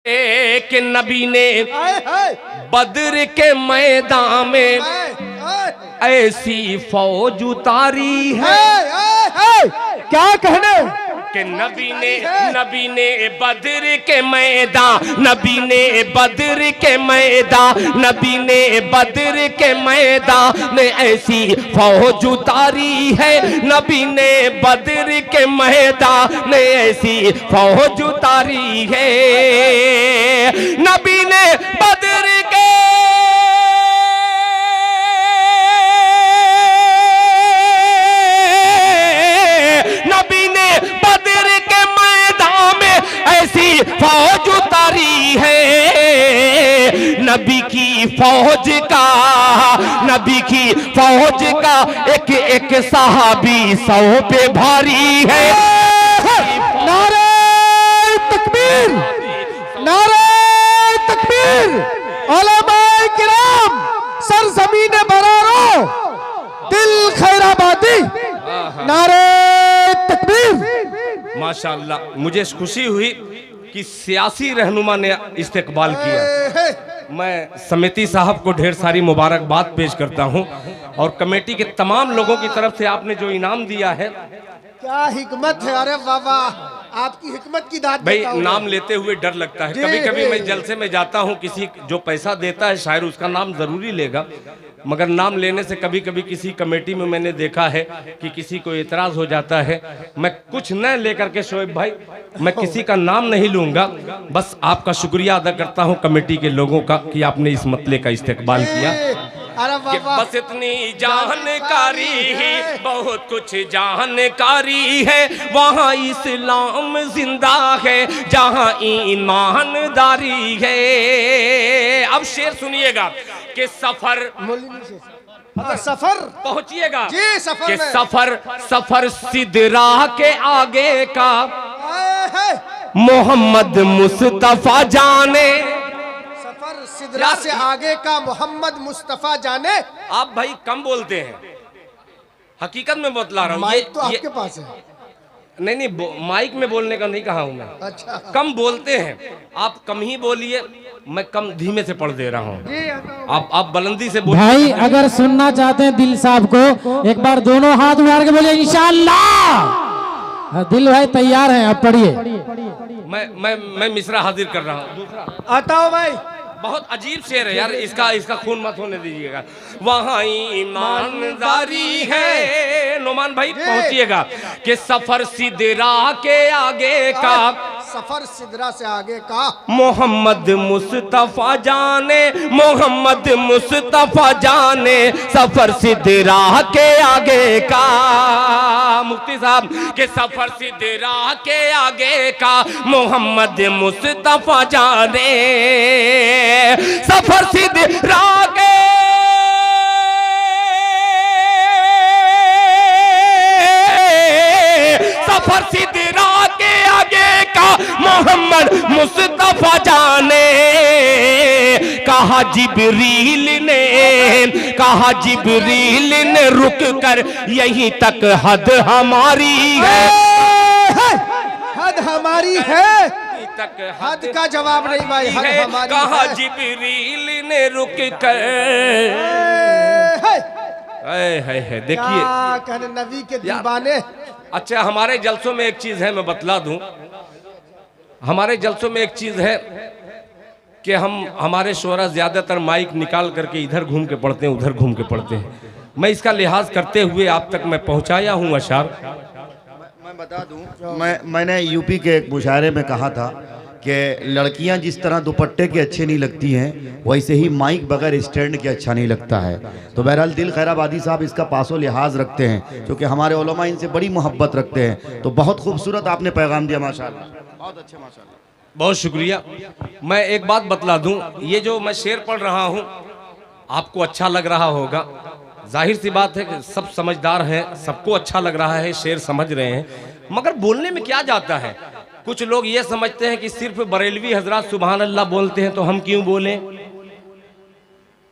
कि नबी ने बद्र के मैदान में ऐसी फौज उतारी है। क्या कहने कि नबी ने बद्र के मैदान, नबी ने बद्र के मैदान, नबी ने बद्र के मैदान में ऐसी फौज उतारी है। नबी ने बद्र के मैदान में ऐसी फौज उतारी है। नबी ने बद्र के फौज उतारी है। नबी की फौज का, नबी की फौज का एक एक सहाबी 100 पे भारी है। नारे तकबीर, नारे तकबीर। उलमाए किराम, सरजमीन बरारो, दिल खैराबादी, नारे तकबीर। माशाअल्लाह, मुझे खुशी हुई कि सियासी रहनुमा ने इस्तेकबाल किया। मैं समिति साहब को ढेर सारी मुबारकबाद पेश करता हूं और कमेटी के तमाम लोगों की तरफ से आपने जो इनाम दिया है, क्या हिकमत है। अरे बाबा, आपकी हिकमत की दाद। भाई नाम लेते हुए डर लगता है। कभी कभी मैं जलसे में जाता हूं, किसी जो पैसा देता है शायर उसका नाम जरूरी लेगा, मगर नाम लेने से कभी कभी किसी कमेटी में मैंने देखा है कि किसी को एतराज हो जाता है। मैं कुछ न लेकर के शोएब भाई, मैं किसी का नाम नहीं लूंगा, बस आपका शुक्रिया अदा करता हूं कमेटी के लोगों का कि आपने इस मसले का इस्तेकबाल किया। कि बस इतनी जानकारी ही बहुत कुछ जानकारी है। वहाँ इस्लाम जिंदा है जहाँ ईमानदारी है। अब शेर सुनिएगा कि सफर सफर पहुंचिएगा जी, सफर कि में। सफर सिदरा के आगे का मोहम्मद मुस्तफा जाने। सफर सिदरा से आगे का मोहम्मद मुस्तफा जाने। आप भाई कम बोलते हैं, हकीकत में बतला रहा हूँ। माइक तो आपके पास है। नहीं, माइक में बोलने का नहीं कहा हूं मैं। अच्छा, कम बोलते हैं आप, कम ही बोलिए। मैं कम धीमे से पढ़ दे रहा हूँ, आप बुलंदी से बोलिए। भाई अगर सुनना चाहते हैं दिल साहब को, एक बार दोनों हाथ उठा के बोलिए इंशाअल्लाह। दिल भाई तैयार हैं, अब पढ़िए। मैं मिसरा हाजिर कर रहा हूँ। दूसरा आता हूँ भाई। बहुत अजीब शेर है यार, इसका खून मत होने दीजिएगा। वहाँ ईमानदारी है। नोमान भाई पहुंचिएगा कि सफर सिदरा के आगे का, सफर सिदरा से आगे का मोहम्मद मुस्तफा जाने, मोहम्मद मुस्तफा जाने। सफर सिदरा के आगे का, मुफ्ती साहब के सफर सिदरा के आगे का मोहम्मद मुस्तफा जाने। सफर सिदरा के सफर सिदरा के आगे का मोहम्मद मुस्तफा जाने। कहा जिब्रील ने रुक कर यहीं तक हद हमारी है। हद हमारी है, तक हद का जवाब नहीं भाई, हद हमारी कहा है। जिब्रील ने रुक कर। है देखिए, क्या कहने नबी के दीवाने। अच्छा, हमारे जलसों में एक चीज है, मैं बतला दूं। हमारे जलसों में एक चीज है कि हमारे शोरा ज्यादातर माइक निकाल करके इधर घूम के पढ़ते हैं, उधर घूम के पढ़ते हैं। मैं इसका लिहाज करते हुए आप तक मैं पहुंचाया हूं अशार। मैं बता दूं, मैंने यूपी के एक मुशायरे में कहा था कि लड़कियां जिस तरह दुपट्टे के अच्छे नहीं लगती हैं, वैसे ही माइक बगैर स्टैंड के अच्छा नहीं लगता है। तो बहरहाल दिल खैराबादी साहब इसका पासो लिहाज रखते हैं, क्योंकि हमारे उलमा इनसे बड़ी मोहब्बत रखते हैं। तो बहुत खूबसूरत आपने पैगाम दिया, माशाल्लाह, बहुत अच्छे, माशाल्लाह, बहुत शुक्रिया। मैं एक बात बतला दूं, ये जो मैं शेर पढ़ रहा हूं आपको अच्छा लग रहा होगा। जाहिर सी बात है कि सब समझदार हैं, सबको अच्छा लग रहा है, शेर समझ रहे हैं, मगर बोलने में क्या जाता है। कुछ लोग ये समझते हैं कि सिर्फ बरेलवी हजरात सुभान अल्लाह बोलते हैं तो हम क्यों बोलें।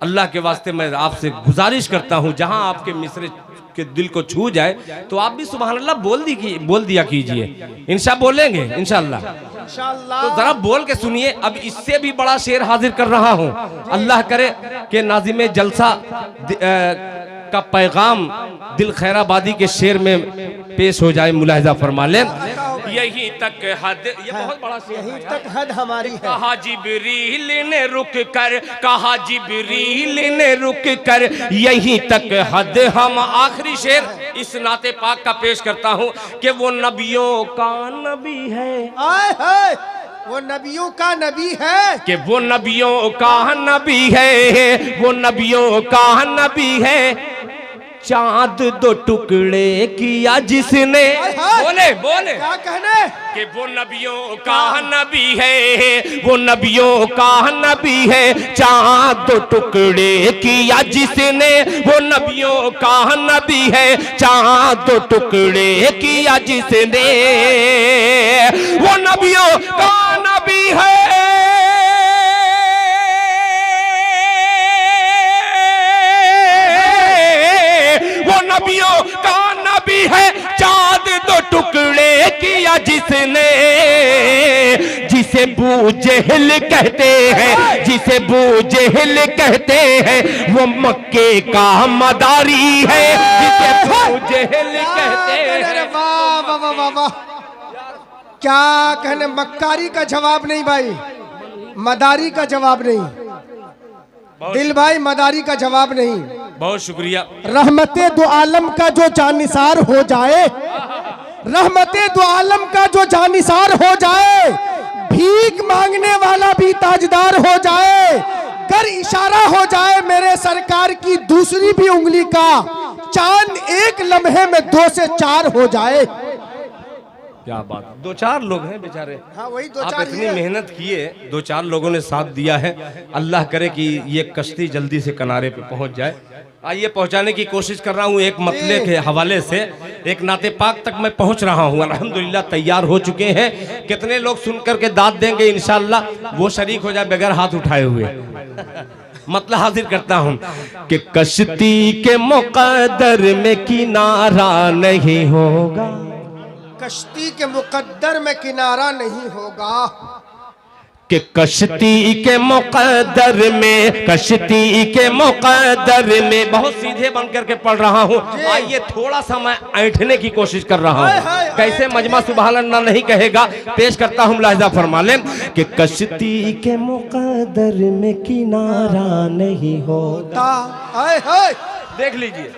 अल्लाह के वास्ते मैं आपसे गुजारिश करता हूं, जहां आपके मिसरे के दिल को छू जाए तो आप भी सुभान अल्लाह बोल दिया कीजिए। इंशा बोलेंगे इंशाअल्लाह। इंशाअल्लाह। तो जरा बोल के सुनिए। अब इससे भी बड़ा शेर हाजिर कर रहा हूँ। अल्लाह करे कि नाज़िम जलसा का पैगाम दिल खैराबादी के शेर में पेश हो जाए। मुलाहिजा फरमा लें। यहीं तक हद, ये बहुत बड़ा शेर है। यहीं तक हद हमारी है। कहा जिब्रील ने रुक कर, कहा जिब्रील ने रुक कर, यहीं तक हद हम। आखिरी शेर इस नाते पाक का पेश करता हूँ कि वो नबियों का नबी है। आए हाय, वो नबियों का नबी है। कि वो नबियों का नबी है, वो नबियों का नबी है। चांद दो टुकड़े किया जिसने। बोले बोले क्या कहने? कि वो नबियों का नबी है, वो नबियों का नबी है। चांद दो टुकड़े किया जिसने, वो नबियों का नबी है। चांद दो टुकड़े किया जिसने, वो नबियों का नबी है। नबियों का नबी है। चांद दो टुकड़े किया जिसने, जिसे बू जहल कहते हैं, जिसे बू जहल कहते हैं, वो मक्के का मदारी है। जिसे बू जहल कहते हैं। वाह वाह वाह वाह वाह, क्या कहने? मक्कारी का जवाब नहीं भाई, मदारी का जवाब नहीं। दिल भाई, मदारी का जवाब नहीं। बहुत शुक्रिया। रहमते दो आलम का जो जानिसार हो जाए, रहमते दो आलम का जो जानिसार हो जाए, भीख मांगने वाला भी ताजदार हो जाए। कर इशारा हो जाए मेरे सरकार की दूसरी भी उंगली का, चांद एक लम्हे में 2 से 4 हो जाए। क्या बात। 2-4 लोग हैं बेचारे। हाँ, वही आप 2-4 इतनी मेहनत किए, 2-4 लोगों ने साथ दिया है। अल्लाह करे कि ये कश्ती जल्दी से किनारे पे पहुंच जाए। आइए पहुंचाने की कोशिश कर रहा हूं एक मतले के हवाले से। एक नाते पाक तक मैं पहुंच रहा हूं। अल्हम्दुलिल्लाह तैयार हो चुके हैं। कितने लोग सुनकर के दाद देंगे इंशाअल्लाह वो शरीक हो जाए बगैर हाथ उठाए हुए। मतलब हाजिर करता हूं कि कश्ती के मुकद्दर में किनारा नहीं होगा, कश्ती के मुकद्दर में किनारा नहीं होगा। कि कश्ती के मुकद्दर में, कश्ती के मुकद्दर में। बहुत सीधे बन करके पढ़ रहा हूँ। आइए थोड़ा सा मैं ऐंठने की कोशिश कर रहा हूँ। कैसे मजमा सुभान अल्लाह नहीं कहेगा। पेश करता हूँ, मुलाहिजा फरमा लें कि कश्ती के मुकद्दर में किनारा नहीं होता। हाय हाय, देख लीजिए।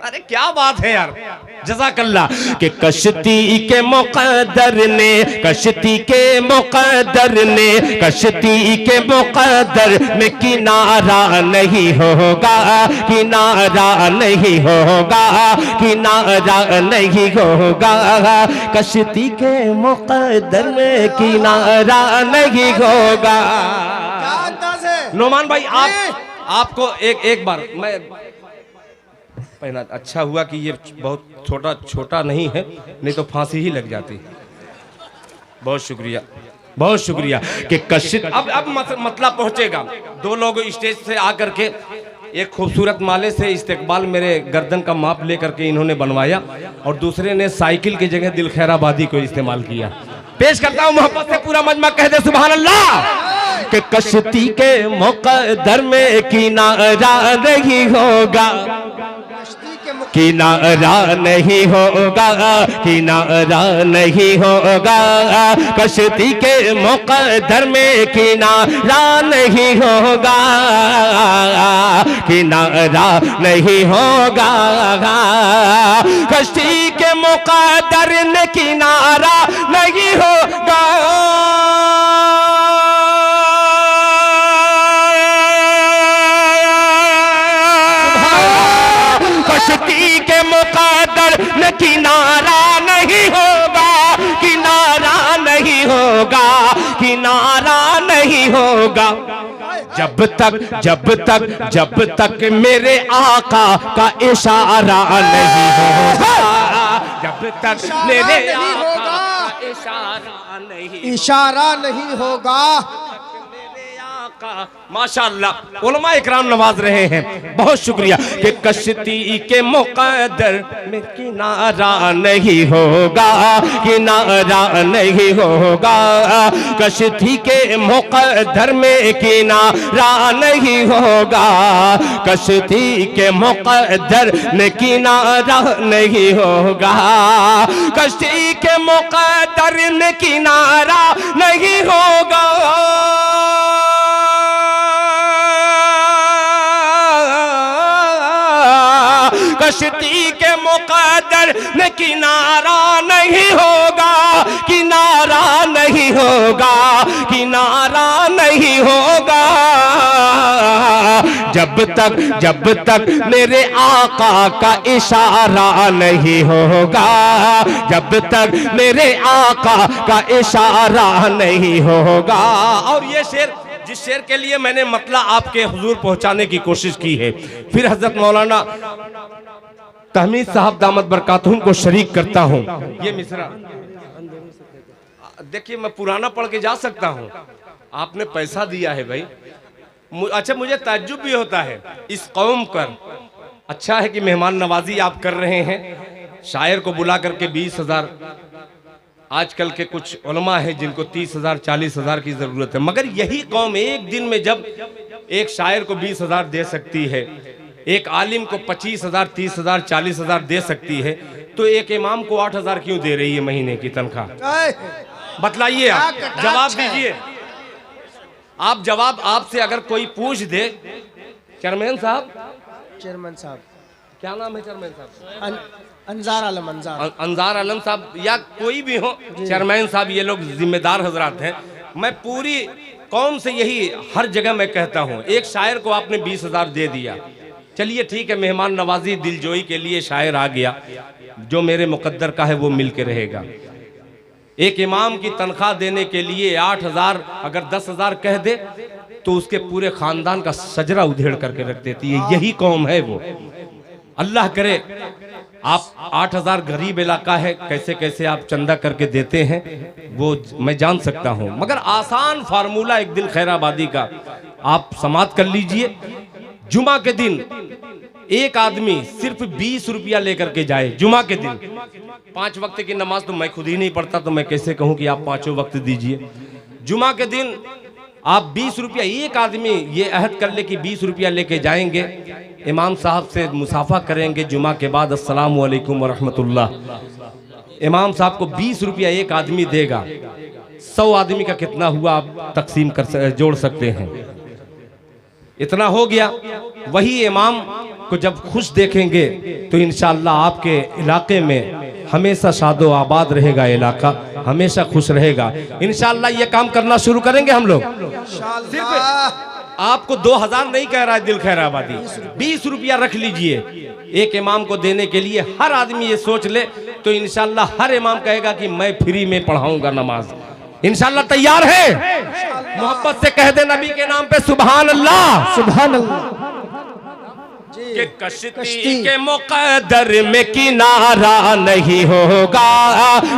अरे क्या बात है यार, जज़ाकल्लाह। कि कश्ती के मुकद्दर ने, कश्ती के मुकद्दर ने, कश्ती के मुकद्दर में किनारा नहीं होगा, किनारा नहीं होगा, किनारा नहीं होगा। कश्ती के मुकद्दर में किनारा नहीं होगा। क्या अंदाज है नोमान भाई, आपको एक बार मैं पहना। अच्छा हुआ कि ये बहुत छोटा नहीं है, नहीं तो फांसी ही लग जाती। बहुत शुक्रिया, बहुत शुक्रिया। कि कश्ती अब मतलब पहुंचेगा। 2 लोग स्टेज से आकर के एक खूबसूरत माले से इस्तेकबाल मेरे गर्दन का माप लेकर के इन्होंने बनवाया, और दूसरे ने साइकिल की जगह दिल खैराबादी को इस्तेमाल किया। पेश करता हूं मोहब्बत से पूरा मजमा, कह दे सुभान अल्लाह। कि कश्ती के मुकद्दर में किनारा नहीं होगा, किनारा नहीं होगा, किनारा नहीं होगा। कश्ती के मुकद्दर में किनारा नहीं होगा, किनारा नहीं होगा। कश्ती के मुकद्दर में किनारा नहीं होगा। कश्ती के मुकद्दर में किनारा नहीं होगा, किनारा नहीं होगा, किनारा नहीं होगा। जब तक मेरे आका का इशारा नहीं होगा, जब तक मेरे आका का इशारा नहीं होगा, आका, माशाअल्लाह उलमा इकराम नवाज रहे हैं, बहुत शुक्रिया। कि कश्ती के मुक़द्दर में किनारा नहीं होगा, किनारा नहीं होगा, कश्ती के मुक़द्दर में किनारा नहीं होगा, कश्ती के मुक़द्दर में किनारा नहीं होगा, कश्ती के मुक़द्दर में किनारा नहीं होगा, कश्ती के मुक़द्दर में किनारा नहीं होगा, किनारा नहीं होगा, किनारा नहीं होगा, जब तक मेरे आका का इशारा नहीं होगा, जब तक मेरे आका का इशारा नहीं होगा। और ये शेर, जिस शेर के लिए मैंने मतला आपके हुजूर पहुंचाने की कोशिश की है, फिर हजरत मौलाना तहमीद साहब दामत बरकातहुम को शरीक करता हूं। ये मिसरा देखिए, मैं पुराना पढ़ के जा सकता हूं, आपने पैसा दिया है भाई। अच्छा, मुझे ताज्जुब भी होता है इस कौम पर। अच्छा है कि मेहमान नवाजी आप कर रहे हैं, शायर को बुला करके 20,000, आजकल के कुछ उलमा हैं जिनको 30,000 40,000 की जरूरत है, मगर यही कौम एक दिन में जब एक शायर को 20,000 दे सकती है, एक आलिम को 25,000 30,000 40,000 दे सकती है, तो एक इमाम को 8,000 क्यों दे रही है महीने की तनख्वाह? बतलाइए, आप जवाब दीजिए। आप जवाब, आपसे अगर कोई पूछ दे, चेयरमैन साहब, चेयरमैन साहब, क्या नाम है चेयरमैन साहब? अंजार आलम, अंजार आलम साहब, या कोई भी हो, चेयरमैन साहब, ये लोग जिम्मेदार हजरात हैं। मैं पूरी कौम से यही हर जगह मैं कहता हूँ, एक शायर को आपने 20,000 दे दिया, चलिए ठीक है, मेहमान नवाजी दिलजोई के लिए शायर आ गया, जो मेरे मुकद्दर का है वो मिल के रहेगा। एक इमाम की तनख्वाह देने के लिए 8,000 अगर 10,000 कह दे तो उसके पूरे खानदान का सजरा उधेड़ करके रख देती है। यही कौम है वो। अल्लाह करे, आप 8,000 गरीब इलाका है, कैसे कैसे आप चंदा करके देते हैं वो मैं जान सकता हूं, मगर आसान फार्मूला एक दिल खैराबादी का आप समाप्त कर लीजिए। जुमा के दिन एक आदमी सिर्फ 20 रुपया लेकर के जाए, जुमा के दिन 5 वक्त की नमाज तो मैं खुद ही नहीं पढ़ता, तो मैं कैसे कहूं कि आप 5 वक्त दीजिए। जुमा के दिन आप 20 रुपया, एक आदमी ये अहद कर ले कि 20 रुपया लेके जाएंगे, इमाम साहब से मुसाफा करेंगे जुमा के बाद, अस्सलामु अलैकुम वरहमतुल्लाह। इमाम साहब को 20 रुपया एक आदमी देगा, 100 आदमी का कितना हुआ आप तकसीम कर जोड़ सकते हैं, इतना हो गया। वही इमाम को जब खुश देखेंगे तो इंशाअल्लाह आपके इलाके में हमेशा शादो आबाद रहेगा, इलाका हमेशा खुश रहेगा। इंशाअल्लाह ये काम करना शुरू करेंगे हम लोग। सिर्फ आपको 2,000 नहीं कह रहा है दिल खैराबादी, 20 रुपया रख लीजिए एक इमाम को देने के लिए। हर आदमी ये सोच ले तो इंशाअल्लाह हर इमाम कहेगा कि मैं फ्री में पढ़ाऊंगा नमाज। इंशाअल्लाह तैयार है? मोहब्बत से कह दे नबी के नाम पे सुभान अल्लाह, सुभान अल्लाह। कि कश्ती के मुक़द्दर में किनारा नहीं होगा,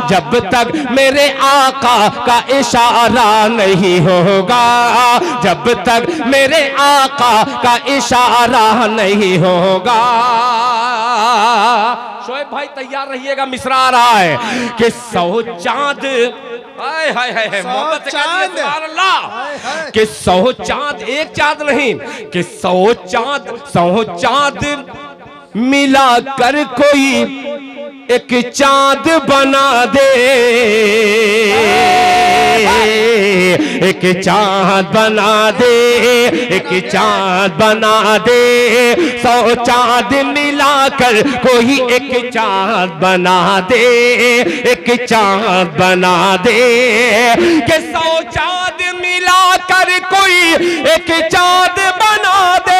जब तक मेरे आका का इशारा नहीं होगा, जब तक मेरे आका का इशारा नहीं होगा। शोएब भाई तैयार रहिएगा, मिसरा आ रहा है कि 100 चांद, हाय हाय हाय, मोहब्बत से कहिए सुभान अल्लाह, कि 100 चांद, एक चांद नहीं, कि 100 चांद मिला कर कोई एक चांद बना दे, एक चांद बना दे, एक चांद बना दे, 100 चांद मिलाकर कोई एक चांद बना दे, एक चांद बना दे, कि 100 चांद मिलाकर कोई एक चांद बना दे,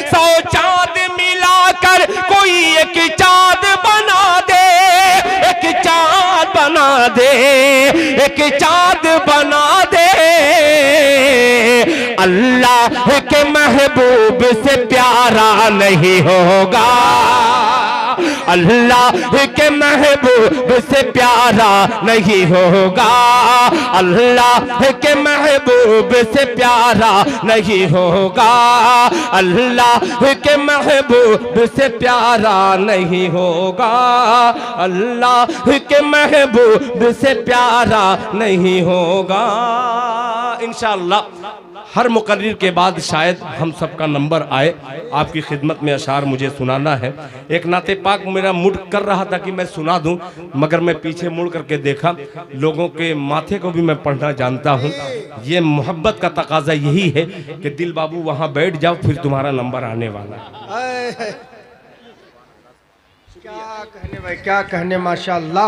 100 चांद मिलाकर कोई एक चांद बना दे, एक चांद बना दे, एक चांद बना दे। अल्लाह के महबूब से प्यारा नहीं होगा, अल्लाह के महबूब से प्यारा नहीं होगा, अल्लाह के महबूब से प्यारा नहीं होगा, अल्लाह के महबूब से प्यारा नहीं होगा, अल्लाह के महबूब से प्यारा नहीं होगा। इंशाअल्लाह हर मुकर्रिर के बाद शायद हम सबका नंबर आए, आपकी खिदमत में अशार मुझे सुनाना है। एक नाते पाक मेरा मूड कर रहा था कि मैं सुना दूं, मगर मैं पीछे मुड़ करके देखा, लोगों के माथे को भी मैं पढ़ना जानता हूं। ये मोहब्बत का तकाजा यही है कि दिल बाबू वहां बैठ जाओ, फिर तुम्हारा नंबर आने वाला है। क्या कहने भाई, क्या कहने, माशाअल्लाह।